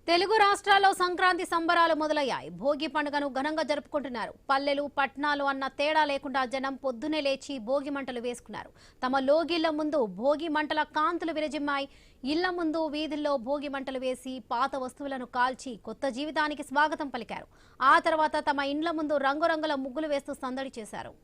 తెలుగు రాష్ట్రాల్లో సంక్రాంతి సంబరాలు మొదలయ్యాయి. భోగి పండుగను ఘనంగా జరుపుకుంటున్నారు. పల్లెలు పట్టణాలు అన్న తేడా లేకుండా జనం పొద్దునే లేచి భోగి మంటలు వేసుకున్నారు. తమ లోగిళ్ల ముందు భోగి మంటల కాంతులు విరజిమ్మాయి. ఇళ్ల ముందు వీధుల్లో భోగి మంటలు వేసి పాత వస్తువులను కాల్చి కొత్త జీవితానికి స్వాగతం పలికారు. ఆ తర్వాత తమ ఇండ్ల ముందు రంగురంగుల ముగ్గులు వేస్తూ సందడి చేశారు.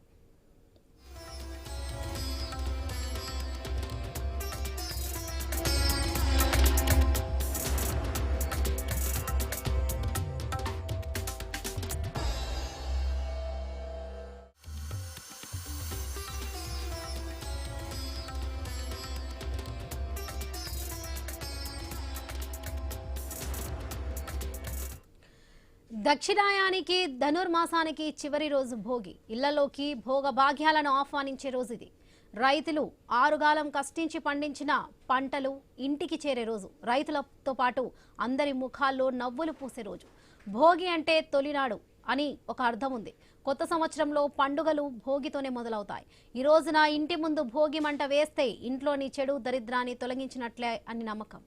దక్షిణాయానికి ధనుర్మాసానికి చివరి రోజు భోగి. ఇళ్లలోకి భోగ భాగ్యాలను ఆహ్వానించే రోజు ఇది. రైతులు ఆరుగాలం కష్టించి పండించిన పంటలు ఇంటికి చేరే రోజు. రైతులతో పాటు అందరి ముఖాల్లో నవ్వులు పూసే రోజు. భోగి అంటే తొలినాడు అని ఒక అర్థం ఉంది. కొత్త సంవత్సరంలో పండుగలు భోగితోనే మొదలవుతాయి. ఈ రోజున ఇంటి ముందు భోగి మంట వేస్తే ఇంట్లోని చెడు దరిద్రాన్ని తొలగించినట్లే అని నమ్మకం.